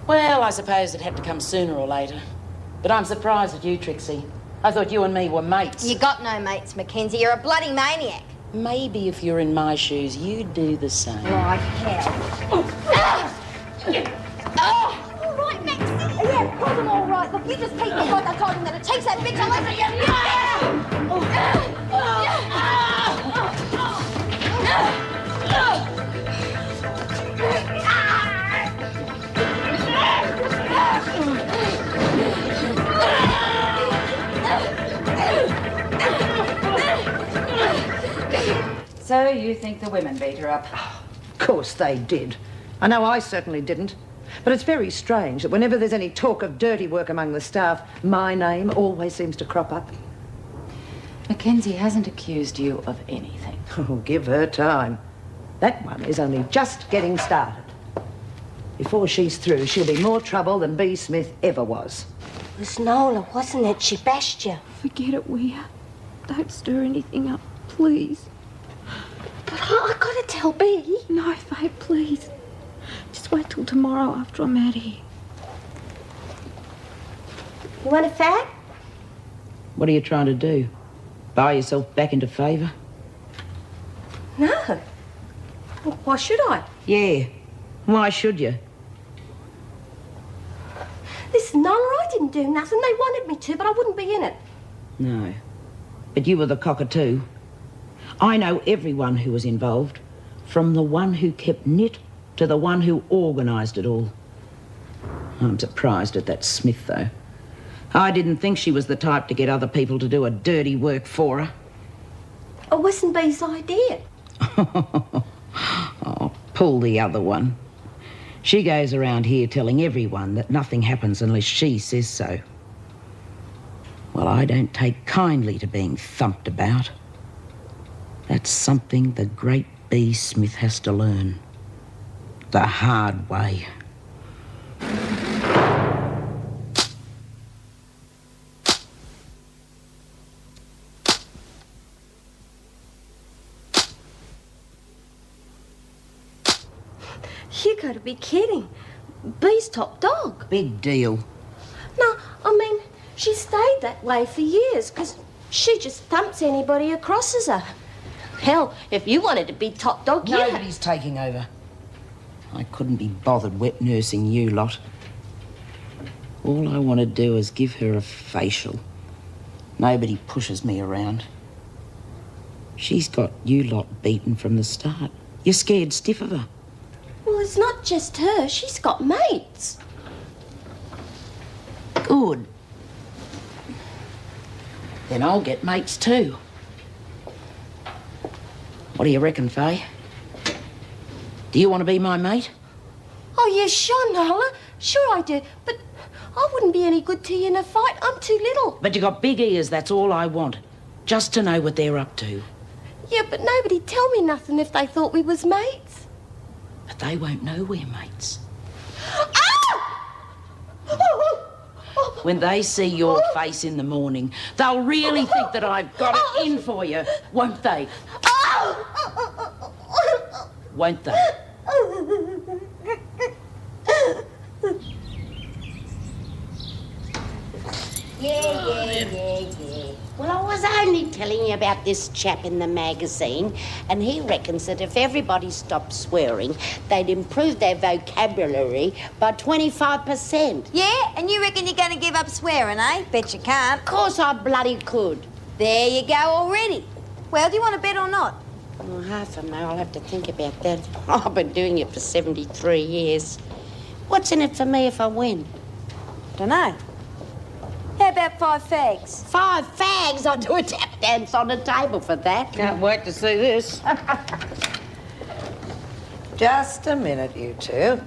Well, I suppose it had to come sooner or later. But I'm surprised at you, Trixie. I thought you and me were mates. You got no mates, Mackenzie. You're a bloody maniac. Maybe if you're in my shoes, you'd do the same. Like hell. All right, Maxie. Yeah, call them all right. Look, you just keep me like I told him that it takes that bitch away from So you think the women beat her up? Of course they did. I know I certainly didn't. But it's very strange that whenever there's any talk of dirty work among the staff, my name always seems to crop up. Mackenzie hasn't accused you of anything. Oh, give her time. That one is only just getting started. Before she's through, she'll be more trouble than B. Smith ever was. It was Nola, wasn't it? She bashed you. Forget it, Weir. Don't stir anything up, please. But I gotta tell B. No, Faye, please. Just wait till tomorrow after I'm out of here. You want a fag? What are you trying to do? Buy yourself back into favour? No. Well, why should I? Yeah. Why should you? Listen, Nola, I didn't do nothing. They wanted me to, but I wouldn't be in it. No. But you were the cockatoo. I know everyone who was involved, from the one who kept knit to the one who organised it all. I'm surprised at that Smith, though. I didn't think she was the type to get other people to do a dirty work for her. It wasn't B's idea. Oh, pull the other one. She goes around here telling everyone that nothing happens unless she says so. Well, I don't take kindly to being thumped about. That's something the great B. Smith has to learn. The hard way. You gotta be kidding. B's top dog. Big deal. No, I mean, she stayed that way for years, because she just thumps anybody who crosses her. Hell, if you wanted to be top dog, you... Nobody's taking over. I couldn't be bothered wet nursing you lot. All I want to do is give her a facial. Nobody pushes me around. She's got you lot beaten from the start. You're scared stiff of her. Well, it's not just her. She's got mates. Good. Then I'll get mates too. What do you reckon, Faye? Do you want to be my mate? Oh, yeah, sure, Nola. Sure I do. But I wouldn't be any good to you in a fight. I'm too little. But you got big ears, that's all I want. Just to know what they're up to. Yeah, but nobody'd tell me nothing if they thought we was mates. But they won't know we're mates. When they see your face in the morning, they'll really think that I've got it in for you, won't they? Won't they? Yeah. Well, I was only telling you about this chap in the magazine, and he reckons that if everybody stopped swearing, they'd improve their vocabulary by 25%. Yeah, and you reckon you're going to give up swearing, eh? Bet you can't. Of course I bloody could. There you go already. Well, do you want to bet or not? Well, half an hour, I'll have to think about that. I've been doing it for 73 years. What's in it for me if I win? Dunno. How about 5 fags? 5 fags? I'll do a tap dance on the table for that. Can't wait to see this. Just a minute, you two.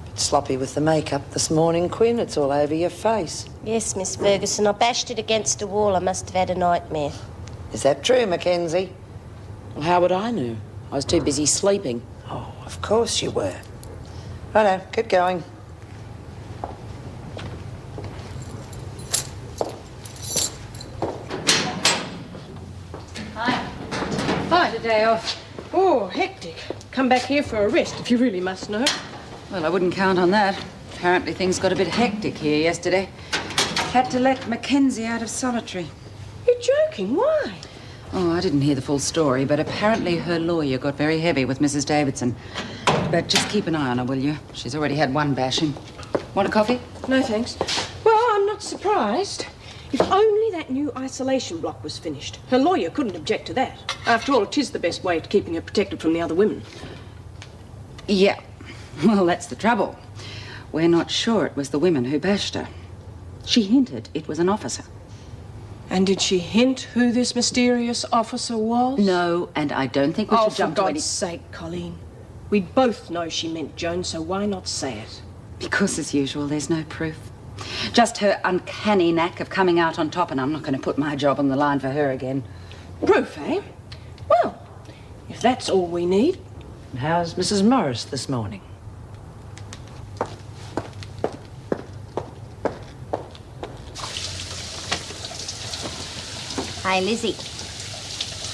Bit sloppy with the makeup this morning, Quinn. It's all over your face. Yes, Miss Ferguson. I bashed it against a wall. I must have had a nightmare. Is that true, Mackenzie? Well, how would I know? I was too busy sleeping. Oh, of course you were. Righto, get going. Hi, a day off. Oh, hectic. Come back here for a rest, if you really must know. Well, I wouldn't count on that. Apparently things got a bit hectic here yesterday. Had to let Mackenzie out of solitary. You're joking. Why? Oh, I didn't hear the full story, but apparently her lawyer got very heavy with Mrs. Davidson. But just keep an eye on her, will you? She's already had one bashing. Want a coffee? No, thanks. Well, I'm not surprised. If only that new isolation block was finished. Her lawyer couldn't object to that. After all, it is the best way to keeping her protected from the other women. Yeah. Well, that's the trouble. We're not sure it was the women who bashed her. She hinted it was an officer. And did she hint who this mysterious officer was? No, and I don't think we should for jump to any... God's sake, Colleen. We both know she meant Joan, so why not say it? Because, as usual, there's no proof. Just her uncanny knack of coming out on top, and I'm not going to put my job on the line for her again. Proof, eh? Well, if that's all we need. How's Mrs. Morris this morning? Hey, Lizzie.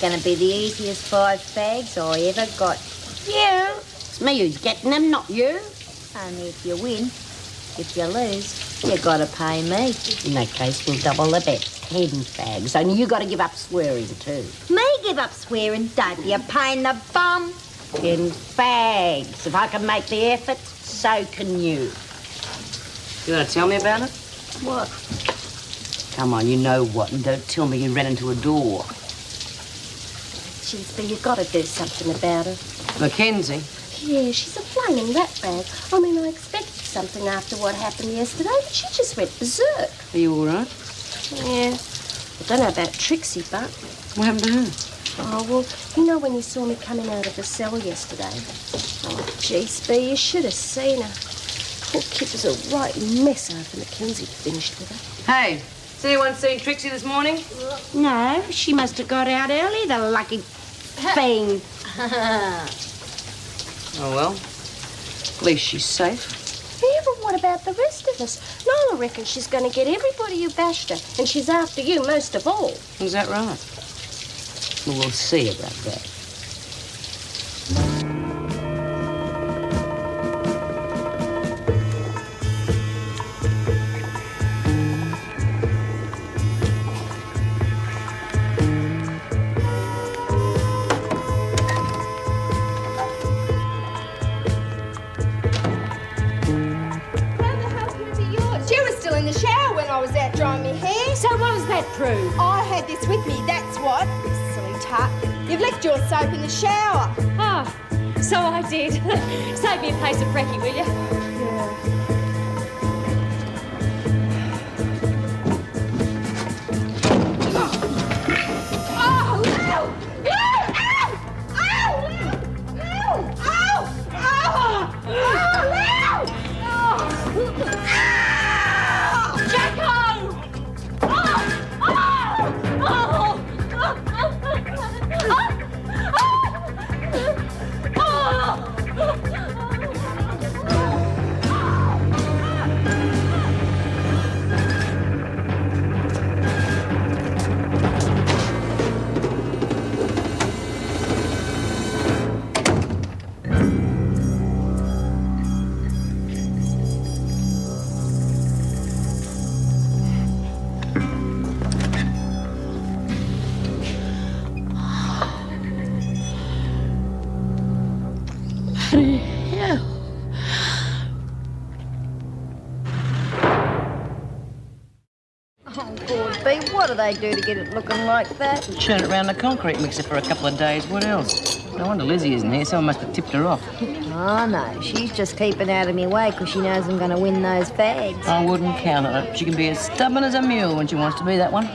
Gonna be the easiest 5 fags I ever got. Yeah. It's me who's getting them, not you. Only if you win. If you lose, you gotta pay me. In that case, we'll double the bet. 10 fags. Only you gotta give up swearing too. Me give up swearing? Don't be a pain in the bum. 10 fags. If I can make the effort, so can you. You want to tell me about it? What? Come on, you know what, and don't tell me you ran into a door. Jeez, but you've got to do something about her. Mackenzie? Yeah, she's a flaming ratbag. I mean, I expected something after what happened yesterday, but she just went berserk. Are you all right? Yeah. I don't know about Trixie, but... What happened to her? Oh, well, you know when you saw me coming out of the cell yesterday? Oh, jeez, B, you should have seen her. Poor kid was a right mess after Mackenzie finished with her. Hey, has anyone seen Trixie this morning? No, she must have got out early, the lucky fiend. Oh, well. At least she's safe. Yeah, but what about the rest of us? Nala reckons she's going to get everybody who bashed her, and she's after you most of all. Is that right? Well, we'll see about that. So what does that prove? I had this with me, that's what. You silly tart. You've left your soap in the shower. Oh, so I did. Save me a place of brekkie, will you? What do they do to get it looking like that? Churn it around the concrete mixer for a couple of days. What else? No wonder Lizzie isn't here. Someone must have tipped her off. Oh, no. She's just keeping out of me way because she knows I'm going to win those fags. I wouldn't count on it. She can be as stubborn as a mule when she wants to be, that one.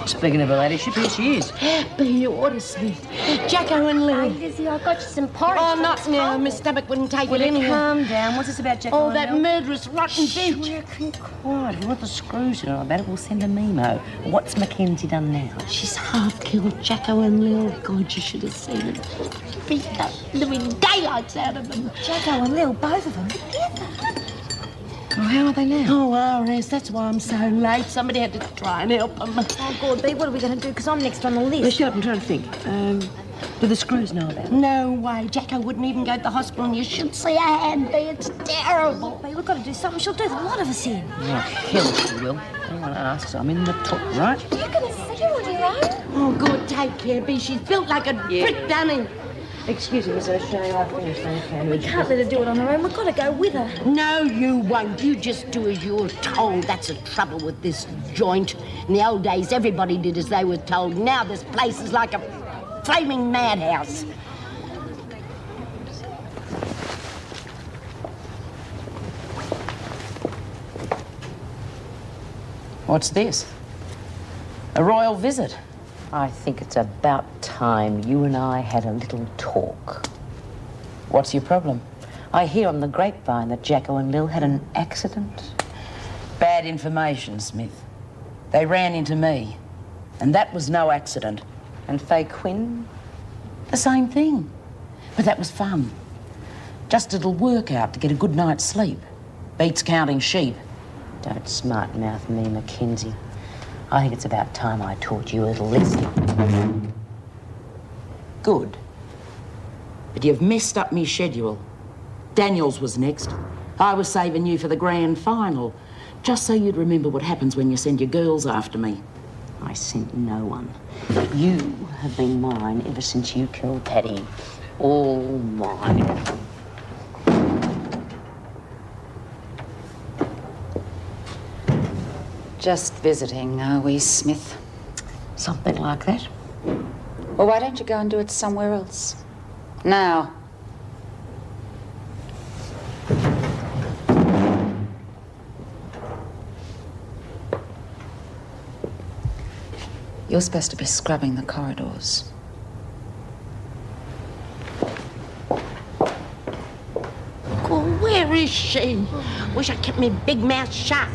Speaking of her ladyship, here she is. Be you order, Smith. Jacko and Lily. Hey, Lizzie, I got you some porridge. Oh, not now. My stomach wouldn't take Will it you anyway. calm down? What's this about Jacko? Oh, that murderous, rotten bitch. Quiet. If you want the screws to know about it, we'll send a memo. What's Mackenzie done now? She's half killed Jacko and Lil. God, you should have seen it. Beat the living daylights out of them. Jacko and Lil, both of them together. Well, how are they now? Oh, RS, that's why I'm so late. Somebody had to try and help them. Oh, God, B, what are we going to do? Because I'm next on the list. Well, shut up, I'm trying to think. Do the screws know about it? No way. Jacko wouldn't even go to the hospital, and you should see her hand, B. It's terrible. B, we've got to do something. She'll do the lot of us in. Oh, hell she will. Anyone asks, I'm in the top, right? You're going to see her on your own? Oh, good. Take care, B. She's built like a brick dunny. Excuse me, Miss O'Shea, I've finished. Okay. We can't let her do it on her own. We've got to go with her. No, you won't. You just do as you're told. That's the trouble with this joint. In the old days, everybody did as they were told. Now this place is like a flaming madhouse. What's this? A royal visit? I think it's about time you and I had a little talk. What's your problem? I hear on the grapevine that Jacko and Lil had an accident. Bad information, Smith. They ran into me. And that was no accident. And Faye Quinn? The same thing. But that was fun. Just a little workout to get a good night's sleep. Beats counting sheep. Don't smart-mouth me, Mackenzie. I think it's about time I taught you a little lesson. Good. But you've messed up me schedule. Daniels was next. I was saving you for the grand final. Just so you'd remember what happens when you send your girls after me. I sent no one. You have been mine ever since you killed Paddy. All mine. Just visiting, are we, Smith? Something like that. Well, why don't you go and do it somewhere else? Now. You're supposed to be scrubbing the corridors. Oh, where is she? Wish I kept my big mouth shut.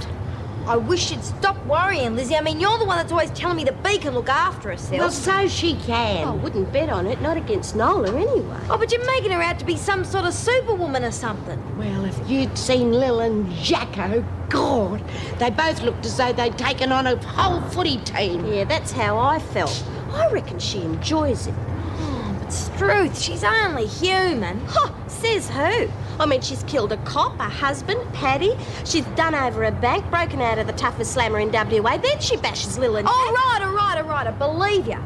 I wish you'd stop worrying, Lizzie. I mean, you're the one that's always telling me that B can look after herself. Well, so she can. I wouldn't bet on it, not against Nola anyway. Oh, but you're making her out to be some sort of superwoman or something. Well, if you'd seen Lil and Jacko, God, they both looked as though they'd taken on a whole footy team. Yeah, that's how I felt. I reckon she enjoys it. Oh, but Struth, she's only human. Huh, says who? I mean, she's killed a cop, a husband, Paddy. She's done over a bank, broken out of the toughest slammer in WA. Then she bashes Lil and... All right, I believe you.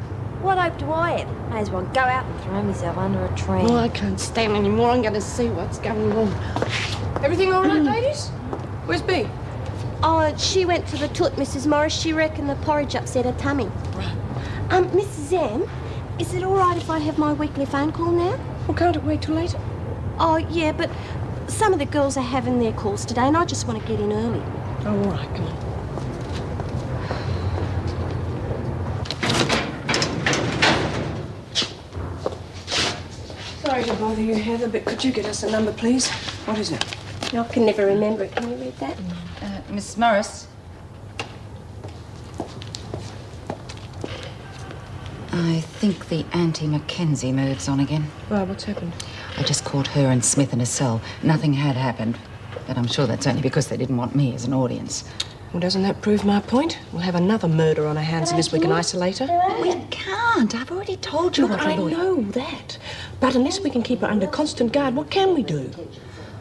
What hope do I have? May as well go out and throw myself under a tree. Oh, I can't stand anymore. I'm going to see what's going on. Everything all right, ladies? Where's B? Oh, she went to the toot, Mrs. Morris. She reckoned the porridge upset her tummy. Right. Mrs. M, is it all right if I have my weekly phone call now? Well, can't it wait till later? Oh, yeah, but some of the girls are having their calls today and I just want to get in early. Oh, all right, come on. Sorry to bother you, Heather, but could you get us a number, please? What is it? I can never remember it. Can you read that? Miss Morris? I think the Auntie Mackenzie mood's on again. Well, what's happened? I just caught her and Smith in a cell. Nothing had happened. But I'm sure that's only because they didn't want me as an audience. Well, doesn't that prove my point? We'll have another murder on our hands unless we can isolate her. We can't. I've already told you Look, what I we're doing. know that. But unless we can keep her under constant guard, what can we do?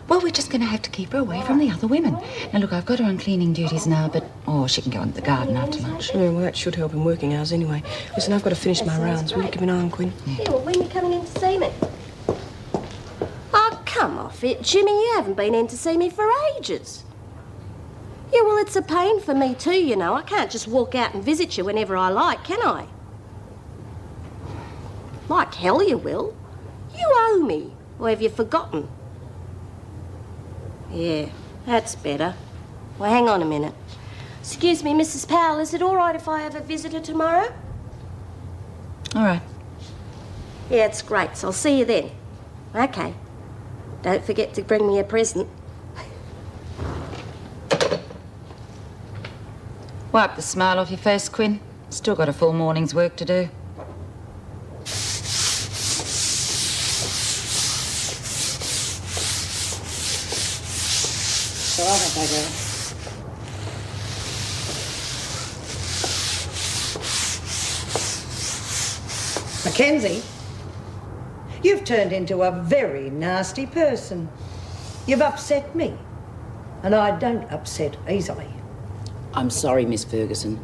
Well, we're just going to have to keep her away from the other women. Now, look, I've got her on cleaning duties now, but... Oh, she can go into the garden after lunch. Yeah, well, that should help in working hours anyway. Listen, I've got to finish my rounds. Will you keep an eye on Quinn? Yeah, well, when are you coming in to see me? Oh, come off it, Jimmy. You haven't been in to see me for ages. Yeah, well, it's a pain for me too, you know. I can't just walk out and visit you whenever I like, can I? Like hell you will. You owe me. Or have you forgotten? Yeah, that's better. Well, hang on a minute. Excuse me, Mrs. Powell, is it all right if I have a visitor tomorrow? All right. Yeah, it's great, so I'll see you then. Okay. Don't forget to bring me a present. Wipe the smile off your face, Quinn. Still got a full morning's work to do. So I'll have to go. Mackenzie, you've turned into a very nasty person. You've upset me, and I don't upset easily. I'm sorry, Miss Ferguson.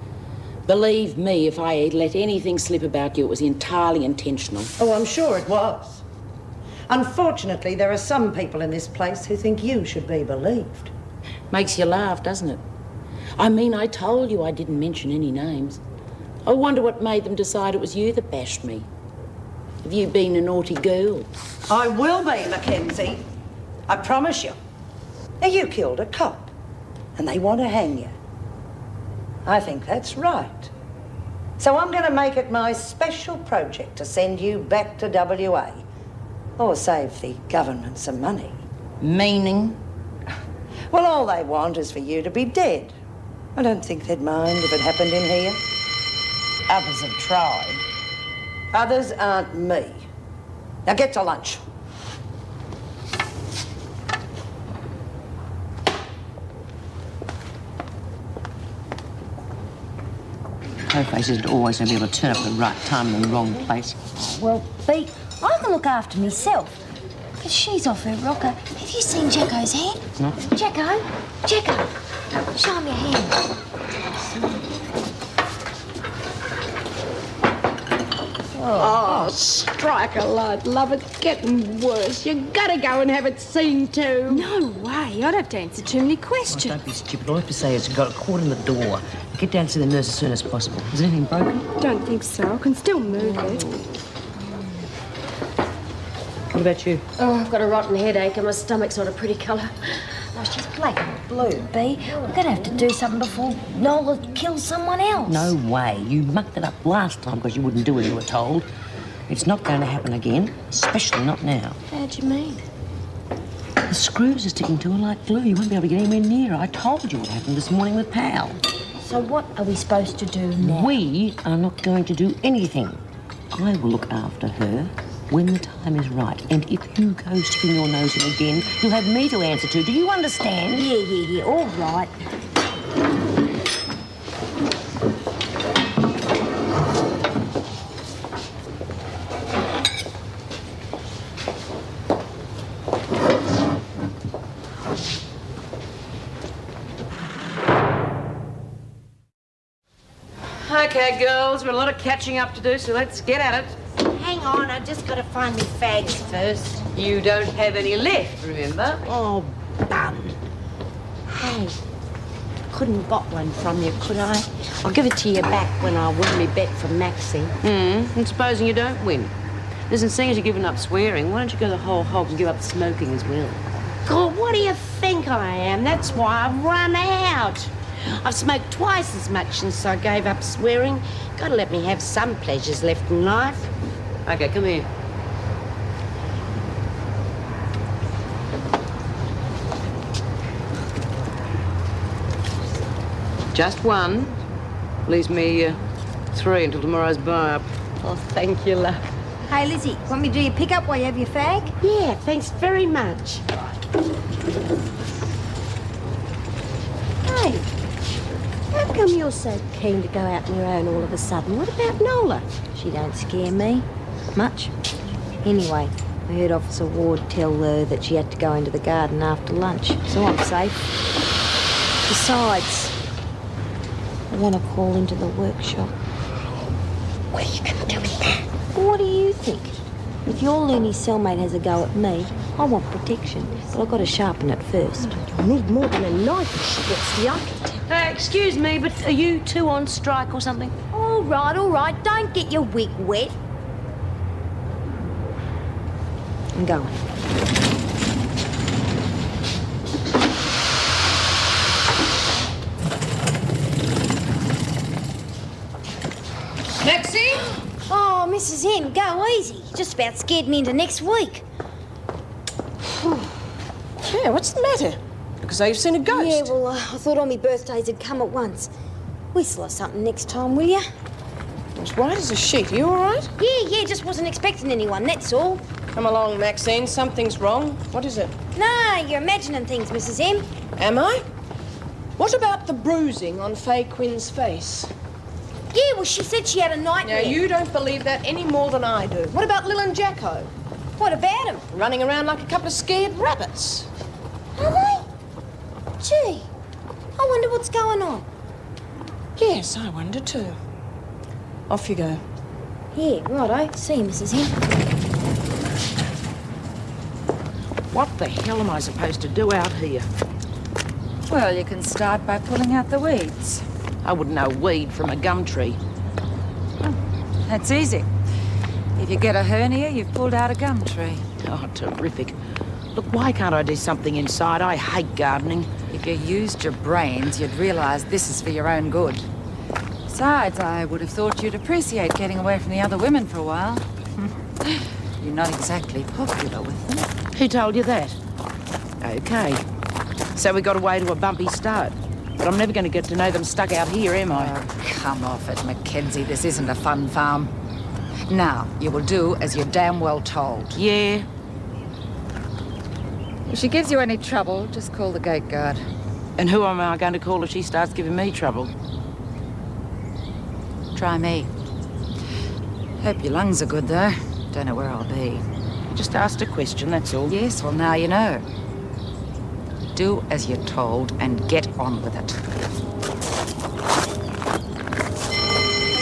Believe me, if I had let anything slip about you, it was entirely intentional. Oh, I'm sure it was. Unfortunately, there are some people in this place who think you should be believed. Makes you laugh, doesn't it? I mean, I told you I didn't mention any names. I wonder what made them decide it was you that bashed me. Have you been a naughty girl? I will be, Mackenzie. I promise you. Now, you killed a cop, and they want to hang you. I think that's right. So I'm going to make it my special project to send you back to WA. Or save the government some money. Meaning? Well, all they want is for you to be dead. I don't think they'd mind if it happened in here. Others have tried. Others aren't me. Now get to lunch. Her face isn't always going to be able to turn up at the right time in the wrong place. Well, Beat, I can look after myself. But she's off her rocker. Have you seen Jacko's hand? No. Jacko, show him your hand. Oh, strike a light, love. It's getting worse. You gotta go and have it seen to. No way. I'd have to answer too many questions. Don't be stupid. All I have to say is you've got a cord in the door. Get down to the nurse as soon as possible. Is anything broken? Don't think so. I can still move it. What about you? Oh, I've got a rotten headache and my stomach's not a pretty colour. Oh, she's black and blue, B. We're going to have to do something before Nola kills someone else. No way. You mucked it up last time because you wouldn't do as you were told. It's not going to happen again, especially not now. How do you mean? The screws are sticking to her like glue. You won't be able to get anywhere near her. I told you what happened this morning with Pal. So what are we supposed to do now? We are not going to do anything. I will look after her when the time is right. And if you go sticking your nose in again, you'll have me to answer to. Do you understand? Yeah. All right. Okay, girls, we've got a lot of catching up to do, so let's get at it. Hang on, I just got to find me fags first. You don't have any left, remember? Oh, bum. Hey, couldn't bot one from you, could I? I'll give it to you back when I win me bet from Maxie. And supposing you don't win? Listen, seeing as you've given up swearing, why don't you go the whole hog and give up smoking as well? God, what do you think I am? That's why I've run out. I've smoked twice as much since I gave up swearing. Gotta let me have some pleasures left in life. Okay, come here. Just one. Leaves me 3 until tomorrow's bar-up. Oh, thank you, love. Hey, Lizzie, want me to do your pick-up while you have your fag? Yeah, thanks very much. Hey, how come you're so keen to go out on your own all of a sudden? What about Nola? She don't scare me much. Anyway, I heard Officer Ward tell her that she had to go into the garden after lunch, so I'm safe. Besides, I want to call into the workshop. What are you going to do with that? What do you think? If your loony cellmate has a go at me, I want protection, but I've got to sharpen it first. You'll need more than a knife if she gets the yuck. Excuse me, but are you two on strike or something? All right, don't get your wig wet. I'm going. Maxie? Oh, Mrs. M, go easy. Just about scared me into next week. Yeah, what's the matter? Because you've seen a ghost. Yeah, well, I thought all my birthdays had come at once. Whistle or something next time, will you? It's white as a sheet. Are you all right? Yeah, just wasn't expecting anyone, that's all. Come along, Maxine. Something's wrong. What is it? No, you're imagining things, Mrs. M. Am I? What about the bruising on Faye Quinn's face? Yeah, well, she said she had a nightmare. Now, you don't believe that any more than I do. What about Lil and Jacko? What about him? Running around like a couple of scared rabbits. Are they? Gee, I wonder what's going on. Yes, I wonder too. Off you go. Yeah, righto. See you, Mrs. M. What the hell am I supposed to do out here? Well, you can start by pulling out the weeds. I wouldn't know weed from a gum tree. That's easy. If you get a hernia, you've pulled out a gum tree. Oh, terrific. Look, why can't I do something inside? I hate gardening. If you used your brains, you'd realise this is for your own good. Besides, I would have thought you'd appreciate getting away from the other women for a while. You're not exactly popular with them. Who told you that? Okay. So we got away to a bumpy start. But I'm never going to get to know them stuck out here, am I? Oh, come off it, Mackenzie. This isn't a fun farm. Now, you will do as you're damn well told. Yeah. If she gives you any trouble, just call the gate guard. And who am I going to call if she starts giving me trouble? Try me. Hope your lungs are good, though. Don't know where I'll be. You just asked a question, that's all. Yes, well, now you know. Do as you're told and get on with it.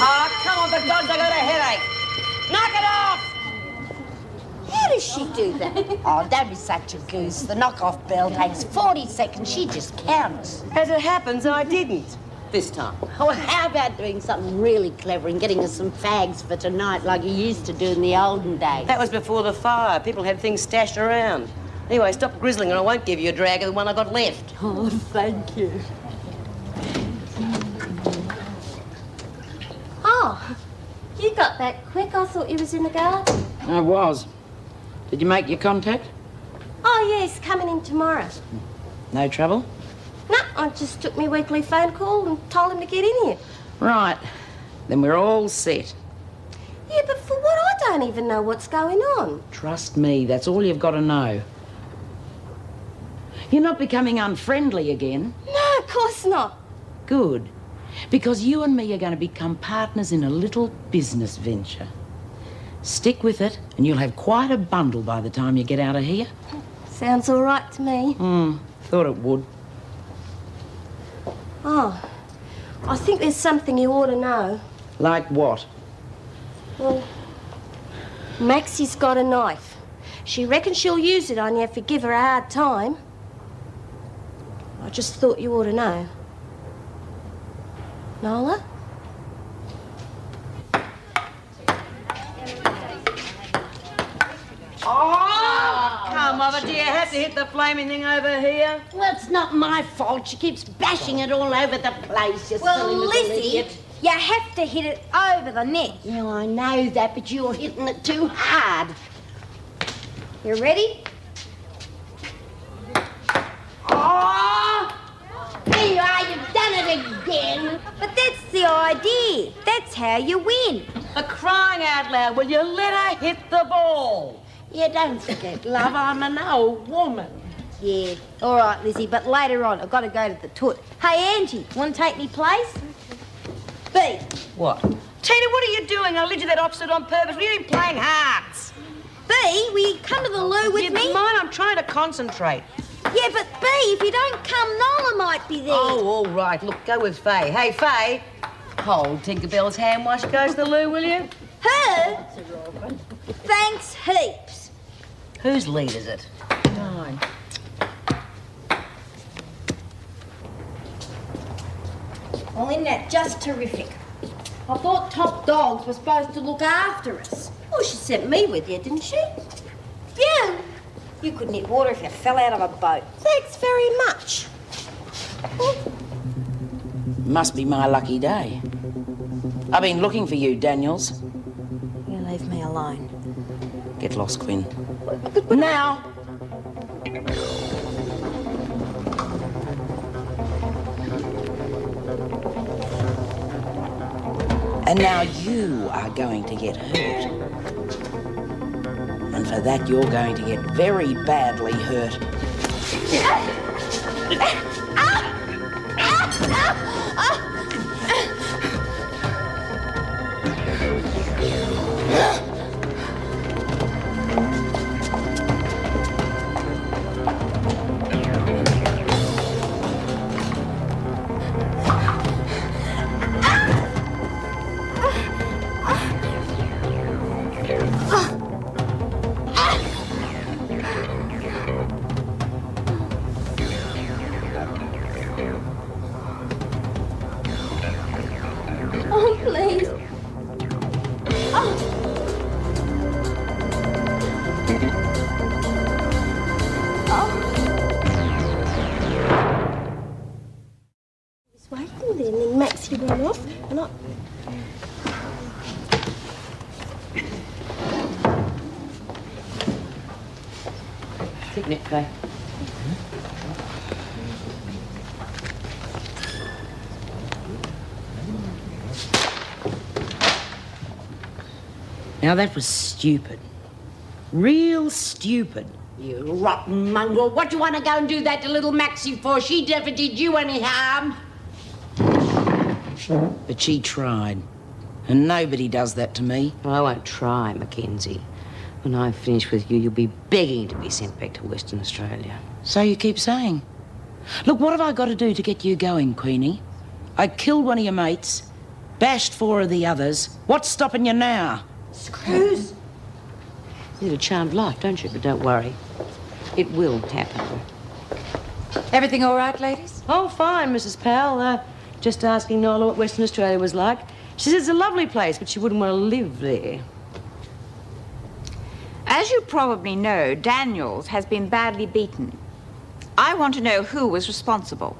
Oh, come on, for God's, I got a headache. Knock it off! How does she do that? Oh, don't be such a goose. The knock-off bell takes 40 seconds. She just counts. As it happens, I didn't. This time. Oh, how about doing something really clever and getting us some fags for tonight like you used to do in the olden days? That was before the fire. People had things stashed around. Anyway, stop grizzling and I won't give you a drag of the one I got left. Oh, thank you. Oh, you got that quick. I thought you was in the garden. I was. Did you make your contact? Oh, yes, coming in tomorrow. No trouble? No, I just took my weekly phone call and told him to get in here. Right. Then we're all set. Yeah, but for what? I don't even know what's going on. Trust me, that's all you've got to know. You're not becoming unfriendly again. No, of course not. Good. Because you and me are going to become partners in a little business venture. Stick with it, and you'll have quite a bundle by the time you get out of here. Sounds all right to me. Thought it would. Oh, I think there's something you ought to know. Like what? Well, Maxie's got a knife. She reckons she'll use it on you if you give her a hard time. I just thought you ought to know. Nola? Oh, come on, do you have to hit the flaming thing over here? Well, it's not my fault. She keeps bashing it all over the place, you silly Well, little Lizzie, idiot. you have to hit it over the net. Yeah, I know that, but you're hitting it too hard. You ready? Oh! There you are, you've done it again. But that's the idea. That's how you win. For crying out loud, will you let her hit the ball? Yeah, don't forget, love, I'm an old woman. Yeah, all right, Lizzie, but later on I've got to go to the toot. Hey, Angie, want to take me place? B. What? Tina, what are you doing? I led you that opposite on purpose. We're even playing hearts. B, will you come to the loo with me? Mine, I'm trying to concentrate. Yeah, but B, if you don't come, Nola might be there. Oh, all right. Look, go with Faye. Hey, Faye. Hold Tinkerbell's hand while she goes to the loo, will you? Her? Thanks heaps. Whose lead is it? Mine. Well, isn't that just terrific? I thought Top Dogs were supposed to look after us. Well, she sent me with you, didn't she? Yeah. You couldn't hit water if you fell out of a boat. Thanks very much. Must be my lucky day. I've been looking for you, Daniels. You leave me alone. Get lost, Quinn. Now! And now you are going to get hurt. And for that, you're going to get very badly hurt. Oh, please. I was waiting then, and Maxie ran off, and I... Picnic, Kay. Now that was stupid. Real stupid. You rotten mongrel. What do you want to go and do that to little Maxie for? She never did you any harm. But she tried. And nobody does that to me. Well, I won't try, Mackenzie. When I finish with you, you'll be begging to be sent back to Western Australia. So you keep saying. Look, what have I got to do to get you going, Queenie? I killed one of your mates, bashed 4 of the others. What's stopping you now? Screws. You lead a charmed life, don't you? But don't worry. It will happen. Everything all right, ladies? Oh, fine, Mrs. Powell. Just asking Nola what Western Australia was like. She says it's a lovely place, but she wouldn't want to live there. As you probably know, Daniels has been badly beaten. I want to know who was responsible.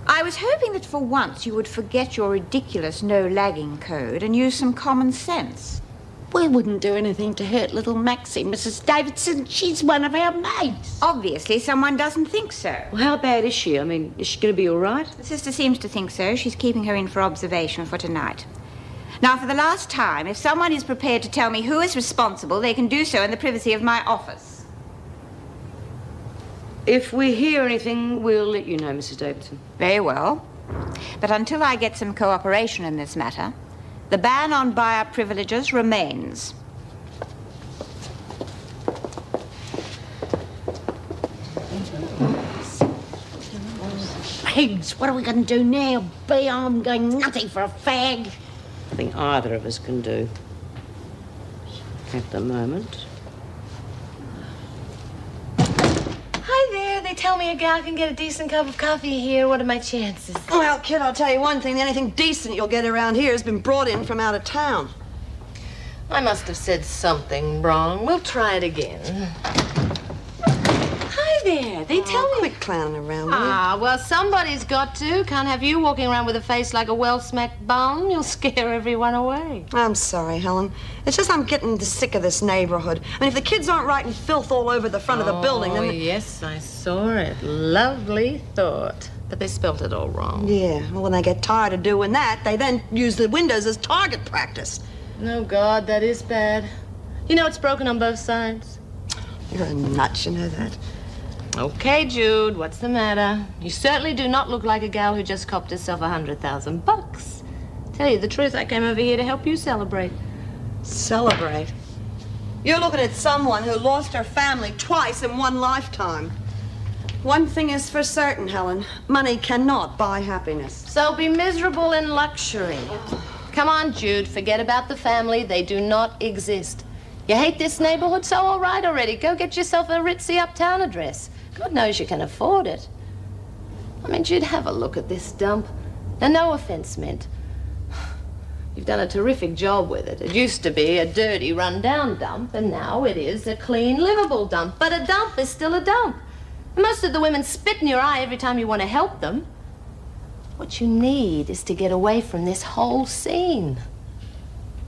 I was hoping that for once you would forget your ridiculous no-lagging code and use some common sense. We wouldn't do anything to hurt little Maxie, Mrs. Davidson. She's one of our mates. Obviously, someone doesn't think so. Well, how bad is she? I mean, is she going to be all right? The sister seems to think so. She's keeping her in for observation for tonight. Now, for the last time, if someone is prepared to tell me who is responsible, they can do so in the privacy of my office. If we hear anything, we'll let you know, Mrs. Davidson. Very well. But until I get some cooperation in this matter, the ban on buyer privileges remains. Pigs, what are we going to do now? Be armed going nutty for a fag? I think either of us can do. At the moment. Hi there. They tell me a gal can get a decent cup of coffee here. What are my chances? Well, kid, I'll tell you one thing. Anything decent you'll get around here has been brought in from out of town. I must have said something wrong. We'll try it again. Hi there. They tell me... Quit clowning around, will you? Ah, well, somebody's got to. Can't have you walking around with a face like a well-smacked bum. You'll scare everyone away. I'm sorry, Helen. It's just I'm getting sick of this neighborhood. I mean, if the kids aren't writing filth all over the front of the building, then... Oh, yes, I saw it. Lovely thought. But they spelt it all wrong. Yeah, well, when they get tired of doing that, they then use the windows as target practice. Oh, God, that is bad. You know it's broken on both sides. You're a nut, you know that. Okay, Jude, what's the matter? You certainly do not look like a gal who just copped herself $100,000. Tell you the truth, I came over here to help you celebrate. Celebrate? You're looking at someone who lost her family twice in one lifetime. One thing is for certain, Helen. Money cannot buy happiness. So be miserable in luxury. Come on, Jude, forget about the family. They do not exist. You hate this neighborhood, so all right already. Go get yourself a ritzy uptown address. God knows you can afford it. I mean, Jude, have a look at this dump. Now, no offense meant. You've done a terrific job with it. It used to be a dirty, run-down dump, and now it is a clean, livable dump. But a dump is still a dump. Most of the women spit in your eye every time you want to help them. What you need is to get away from this whole scene.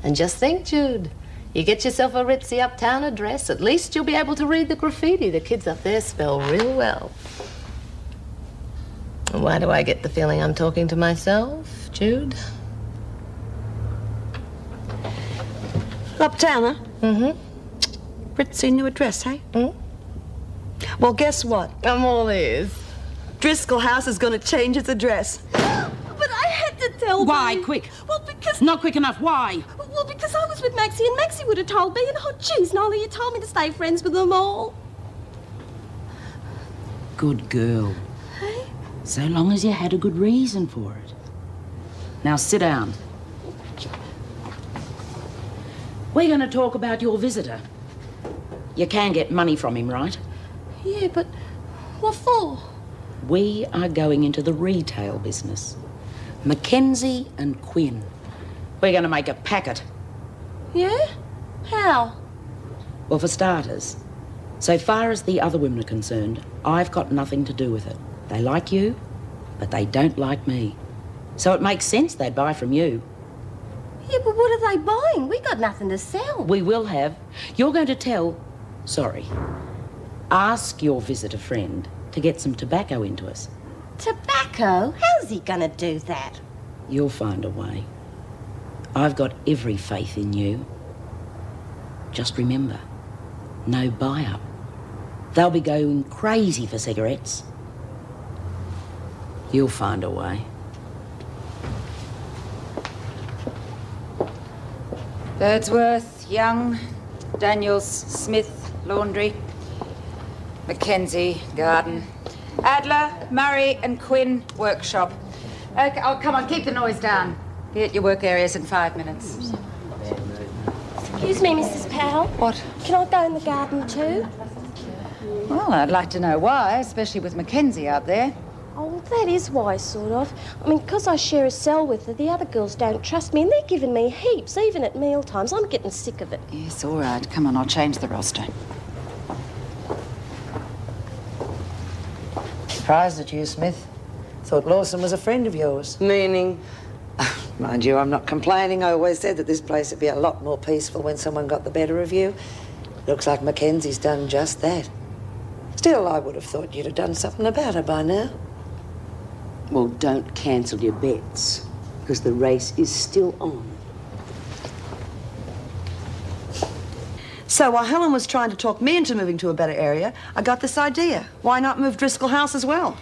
And just think, Jude, you get yourself a ritzy uptown address, at least you'll be able to read the graffiti. The kids up there spell real well. Why do I get the feeling I'm talking to myself, Jude? Uptown, huh? Mm-hmm. Ritzy new address, hey? Mm? Well, guess what? I'm all ears. Driscoll House is going to change its address. But I had to tell Why? Bea. Quick. Well, because... Not quick enough. Why? Well, because I was with Maxie, and Maxie would have told me, and oh, geez, Nolly, you told me to stay friends with them all. Good girl. Hey? So long as you had a good reason for it. Now sit down. We're going to talk about your visitor. You can get money from him, right? Yeah, but what for? We are going into the retail business. Mackenzie and Quinn. We're going to make a packet. Yeah? How? Well, for starters, so far as the other women are concerned, I've got nothing to do with it. They like you, but they don't like me. So it makes sense they'd buy from you. Yeah, but what are they buying? We got nothing to sell. We will have. You're going to tell... Sorry. Ask your visitor friend to get some tobacco into us. Tobacco? How's he gonna do that? You'll find a way. I've got every faith in you. Just remember, no buy-up. They'll be going crazy for cigarettes. You'll find a way. Birdsworth, Young, Daniels, Smith, Laundry, Mackenzie, Garden, Adler, Murray and Quinn, Workshop. Okay, oh, come on, keep the noise down. Be at your work areas in 5 minutes. Excuse me, Mrs. Powell. What? Can I go in the garden too? Well, I'd like to know why, especially with Mackenzie out there. Oh, that is why, sort of. I mean, because I share a cell with her, the other girls don't trust me, and they're giving me heaps, even at mealtimes. I'm getting sick of it. Yes, all right. Come on, I'll change the roster. Surprised at you, Smith. Thought Lawson was a friend of yours. Meaning? Mind you, I'm not complaining. I always said that this place would be a lot more peaceful when someone got the better of you. Looks like Mackenzie's done just that. Still, I would have thought you'd have done something about her by now. Well, don't cancel your bets, because the race is still on. So while Helen was trying to talk me into moving to a better area, I got this idea. Why not move Driscoll House as well?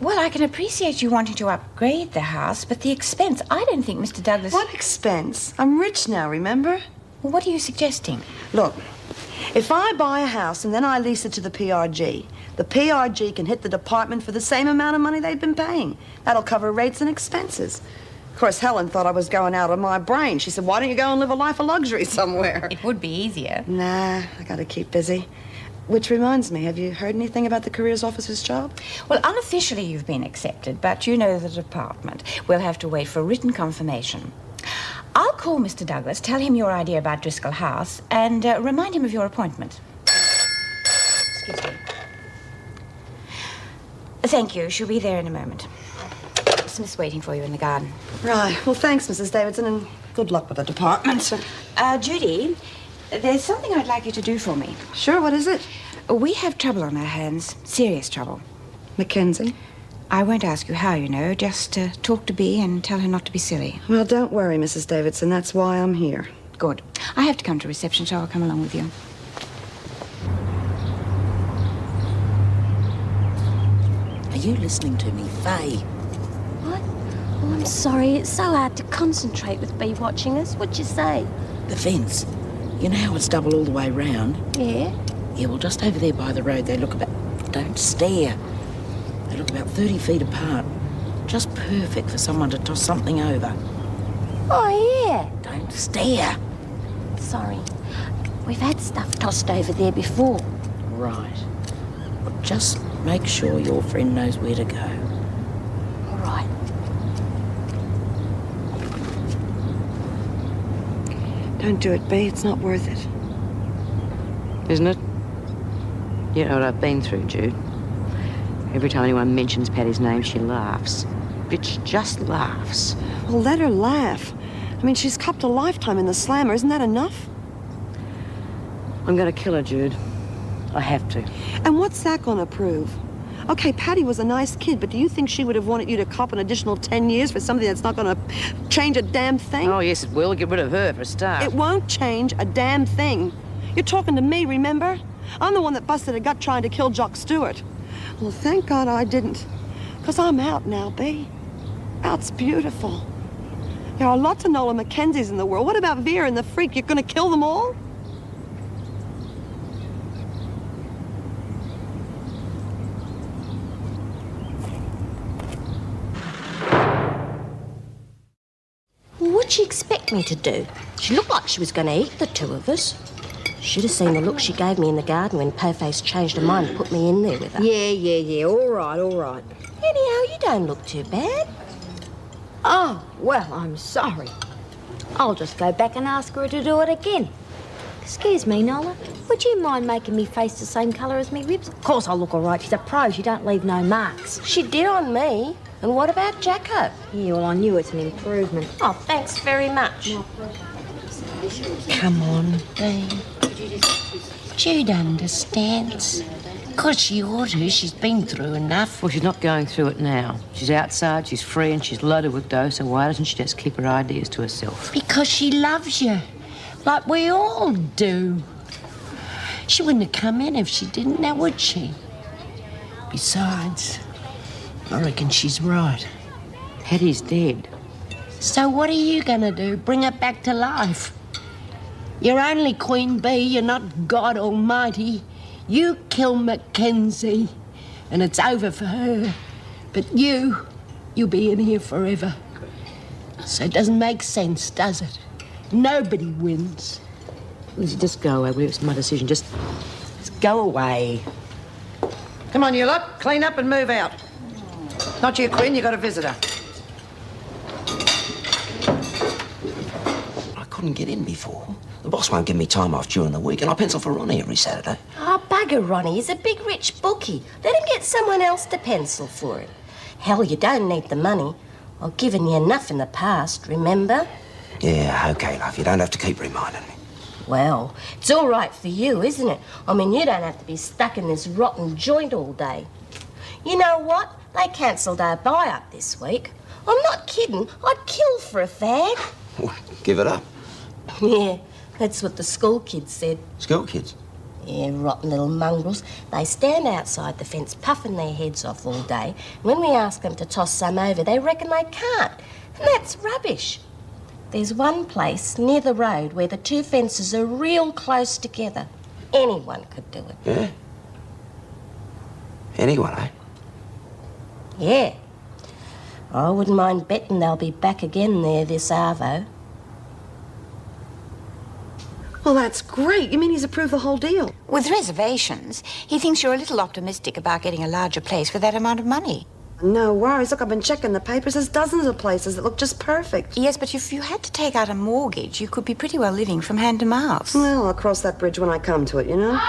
Well, I can appreciate you wanting to upgrade the house, but the expense, I don't think Mr. Douglas... What expense? I'm rich now, remember? Well, what are you suggesting? Look, if I buy a house and then I lease it to the PRG can hit the department for the same amount of money they've been paying. That'll cover rates and expenses. Of course, Helen thought I was going out of my brain. She said, why don't you go and live a life of luxury somewhere? It would be easier. Nah, I gotta keep busy. Which reminds me, have you heard anything about the careers officer's job? Well, unofficially you've been accepted, but you know the department. We'll have to wait for written confirmation. I'll call Mr. Douglas, tell him your idea about Driscoll House, and remind him of your appointment. Excuse me. Thank you. She'll be there in a moment. Smith's waiting for you in the garden. Right. Well, thanks, Mrs. Davidson, and good luck with the department. Judy, there's something I'd like you to do for me. Sure, what is it? We have trouble on our hands. Serious trouble. Mackenzie? I won't ask you how, you know. Just talk to Bea and tell her not to be silly. Well, don't worry, Mrs. Davidson. That's why I'm here. Good. I have to come to reception, so I'll come along with you. Are you listening to me, Faye? What? Oh, I'm sorry. It's so hard to concentrate with Bea watching us. What'd you say? The fence. You know how it's double all the way round? Yeah? Yeah, well, just over there by the road, they look about... Don't stare. They look about 30 feet apart. Just perfect for someone to toss something over. Oh, yeah. Don't stare. Sorry. We've had stuff tossed over there before. Right. Well, just make sure your friend knows where to go. All right. Don't do it, Bea. It's not worth it. Isn't it? You know what I've been through, Jude. Every time anyone mentions Paddy's name, she laughs. Bitch just laughs. Well, let her laugh. I mean, she's copped a lifetime in the slammer. Isn't that enough? I'm going to kill her, Jude. I have to. And what's that going to prove? Okay, Paddy was a nice kid, but do you think she would have wanted you to cop an additional 10 years for something that's not going to change a damn thing? Oh, yes, it will. Get rid of her for a start. It won't change a damn thing. You're talking to me, remember? I'm the one that busted a gut trying to kill Jock Stewart. Well, thank God I didn't. Because I'm out now, B. Out's beautiful. There are lots of Nola Mackenzies in the world. What about Vera and the freak? You're going to kill them all? What'd she expect me to do? She looked like she was going to eat the two of us. Should have seen the look she gave me in the garden when Po-Face changed her mind and put me in there with her. Yeah. All right. Anyhow, you don't look too bad. Oh, well, I'm sorry. I'll just go back and ask her to do it again. Excuse me, Nola. Would you mind making me face the same colour as me ribs? Of course I'll look all right. She's a pro. She don't leave no marks. She did on me. And what about Jacko? Yeah, well, I knew it's an improvement. Oh, thanks very much. Come on, Dean. Jude understands. Of course she ought to. She's been through enough. Well, she's not going through it now. She's outside, she's free, and she's loaded with dough, so why doesn't she just keep her ideas to herself? Because she loves you. Like we all do. She wouldn't have come in if she didn't, now would she? Besides, I reckon she's right. Hattie's dead. So what are you going to do? Bring her back to life? You're only Queen Bee, you're not God Almighty. You kill Mackenzie, and it's over for her. But you'll be in here forever. So it doesn't make sense, does it? Nobody wins. Lizzie, just go away. It's my decision. Just go away. Come on, you lot. Clean up and move out. Not you, Quinn. You got a visitor. I couldn't get in before. The boss won't give me time off during the week, and I pencil for Ronnie every Saturday. Oh, bugger Ronnie. He's a big rich bookie. Let him get someone else to pencil for him. Hell, you don't need the money. I've given you enough in the past, remember? Yeah, OK, love. You don't have to keep reminding me. Well, it's all right for you, isn't it? I mean, you don't have to be stuck in this rotten joint all day. You know what? They cancelled our buy-up this week. I'm not kidding. I'd kill for a fag. Give it up. Yeah, that's what the school kids said. School kids? Yeah, rotten little mongrels. They stand outside the fence puffing their heads off all day. When we ask them to toss some over, they reckon they can't. And that's rubbish. There's one place near the road where the two fences are real close together. Anyone could do it. Yeah? Anyone, eh? Yeah. I wouldn't mind betting they'll be back again there this arvo. Well, that's great. You mean he's approved the whole deal? With reservations, he thinks you're a little optimistic about getting a larger place for that amount of money. No worries. Look, I've been checking the papers. There's dozens of places that look just perfect. Yes, but if you had to take out a mortgage, you could be pretty well living from hand to mouth. Well, I'll cross that bridge when I come to it, you know?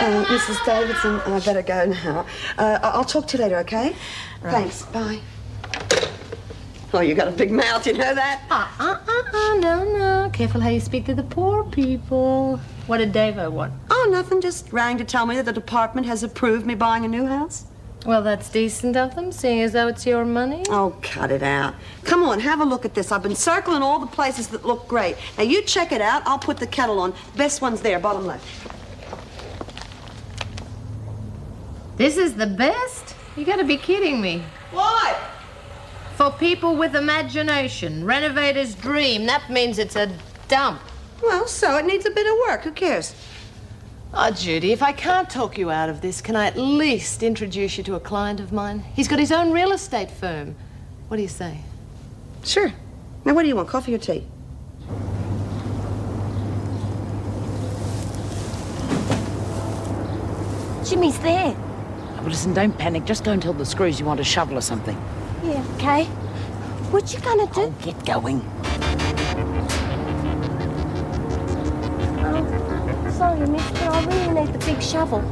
Mrs. Davidson, I better go now. I'll talk to you later, okay? Right. Thanks. Bye. Oh, you got a big mouth, you know that? No. Careful how you speak to the poor people. What did Davo want? Oh, nothing. Just rang to tell me that the department has approved me buying a new house. Well, that's decent of them, seeing as though it's your money. Oh, cut it out. Come on, have a look at this. I've been circling all the places that look great. Now, you check it out. I'll put the kettle on. Best one's there, bottom left. This is the best? You gotta be kidding me. What? For people with imagination, renovator's dream, that means it's a dump. Well, so it needs a bit of work. Who cares? Oh, Judy, if I can't talk you out of this, can I at least introduce you to a client of mine? He's got his own real estate firm. What do you say? Sure. Now, what do you want, coffee or tea? Jimmy's there. Well, listen, don't panic. Just go and tell the screws you want a shovel or something. Yeah, okay. What you gonna do? Oh, get going. Oh, sorry, miss, but I really need the big shovel.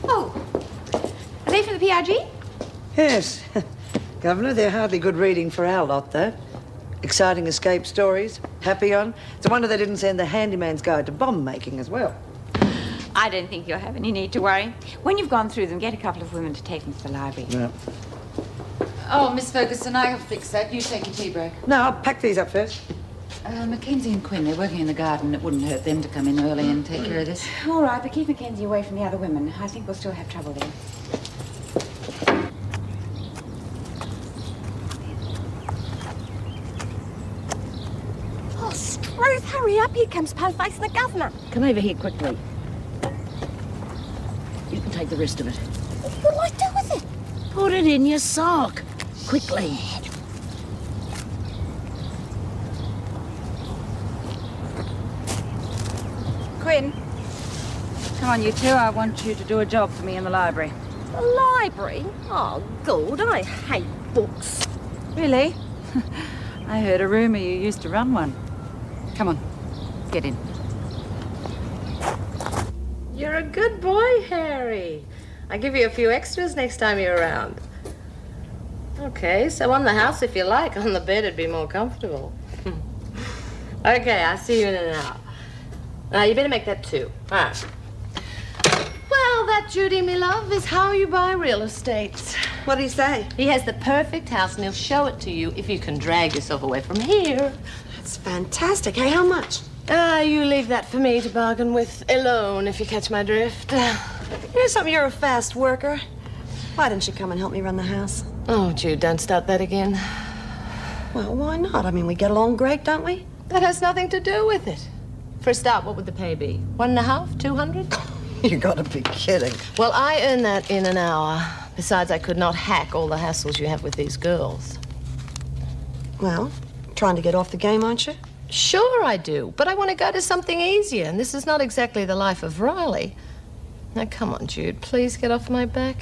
Oh, are they from the PRG? Yes. Governor, they're hardly good reading for our lot, though. Exciting escape stories, happy on. It's a wonder they didn't send the Handyman's Guide to Bomb Making as well. I don't think you'll have any need to worry. When you've gone through them, get a couple of women to take them to the library. Yeah. Oh, Miss Ferguson, I have fixed that. You take your tea break. No, I'll pack these up first. Mackenzie and Quinn, they're working in the garden. It wouldn't hurt them to come in early and take care of this. All right, but keep Mackenzie away from the other women. I think we'll still have trouble there. Oh, Struth, hurry up. Here comes Po-Face and the governor. Come over here quickly. You can take the rest of it. What'll I do with it? Put it in your sock. Quickly. Quinn, come on, you two. I want you to do a job for me in the library. The library? Oh, good. I hate books. Really? I heard a rumour you used to run one. Come on, get in. You're a good boy, Harry. I'll give you a few extras next time you're around. Okay, so on the house if you like. On the bed it'd be more comfortable. Okay, I'll see you in an hour. Now, you better make that 2. All right. Well, that, Judy, me love, is how you buy real estate. What do you say? He has the perfect house, and he'll show it to you if you can drag yourself away from here. That's fantastic. Hey, how much? You leave that for me to bargain with alone, if you catch my drift. You know something? You're a fast worker. Why didn't you come and help me run the house? Oh, Jude, don't start that again. Well, why not? I mean, we get along great, don't we? That has nothing to do with it. For a start, what would the pay be? 1.5, 200? You gotta be kidding. Well, I earn that in an hour. Besides, I could not hack all the hassles you have with these girls. Well, trying to get off the game, aren't you? Sure I do, but I want to go to something easier, and this is not exactly the life of Riley. Now, come on, Jude, please get off my back.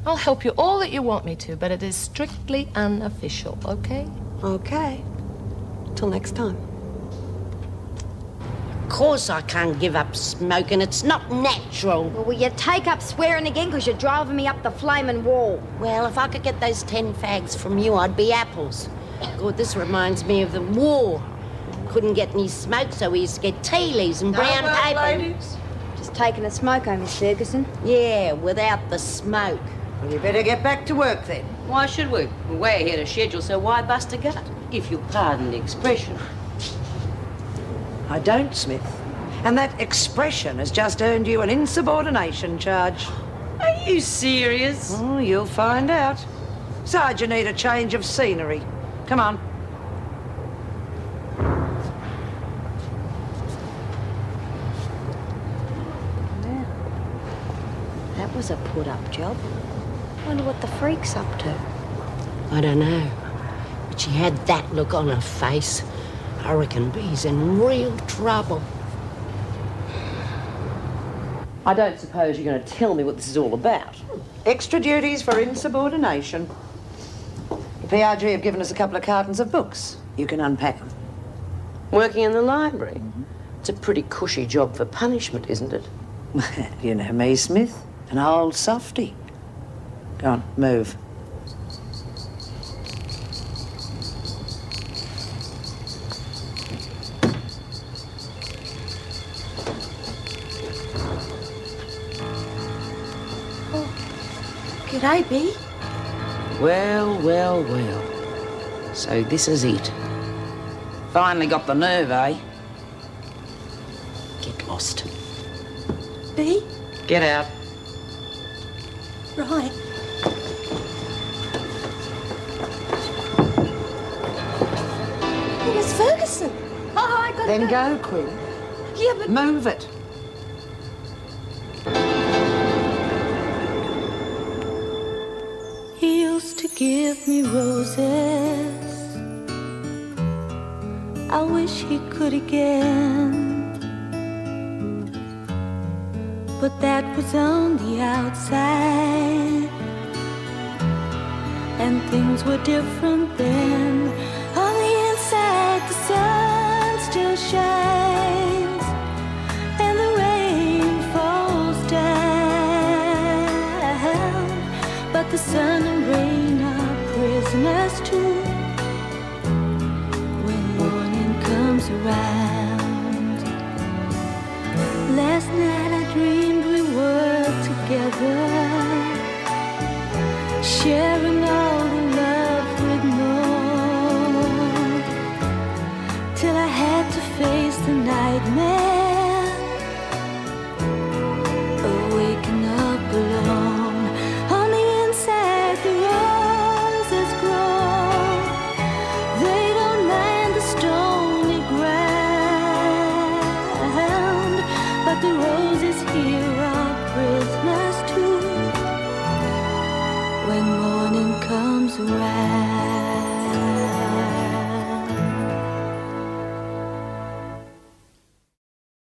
I'll help you all that you want me to, but it is strictly unofficial, okay? Okay. Till next time. Of course I can't give up smoking. It's not natural. Well, will you take up swearing again, because you're driving me up the flaming wall? Well, if I could get those 10 fags from you, I'd be apples. God, this reminds me of the war. Couldn't get any smoke, so we used to get tea leaves and brown paper. Ladies. Just taking a smoke home, Miss Ferguson. Yeah, without the smoke. Well, you better get back to work then. Why should we? We're way ahead of schedule, so why bust a gut? If you'll pardon the expression. I don't, Smith. And that expression has just earned you an insubordination charge. Are you serious? Oh, you'll find out. Besides, you need a change of scenery. Come on. That was a put-up job. Wonder what the freak's up to. I don't know. But she had that look on her face. I reckon Bee's in real trouble. I don't suppose you're going to tell me what this is all about. Extra duties for insubordination. The PRG have given us a couple of cartons of books. You can unpack them. Working in the library? It's a pretty cushy job for punishment, isn't it? You know me, Smith. An old softy. Go on, move. G'day, Bee. Well, well, well. So this is it. Finally got the nerve, eh? Get lost. Bee? Get out. Right. Miss Ferguson. Oh, I got Then go, Quinn. Yeah, but... Move it. He used to give me roses. I wish he could again. But that was on the outside, and things were different then. On the inside, the sun still shines, and the rain falls down. But the sun and rain around. Last night I dreamed we were together, sharing all the love we'd known, till I had to face the nightmare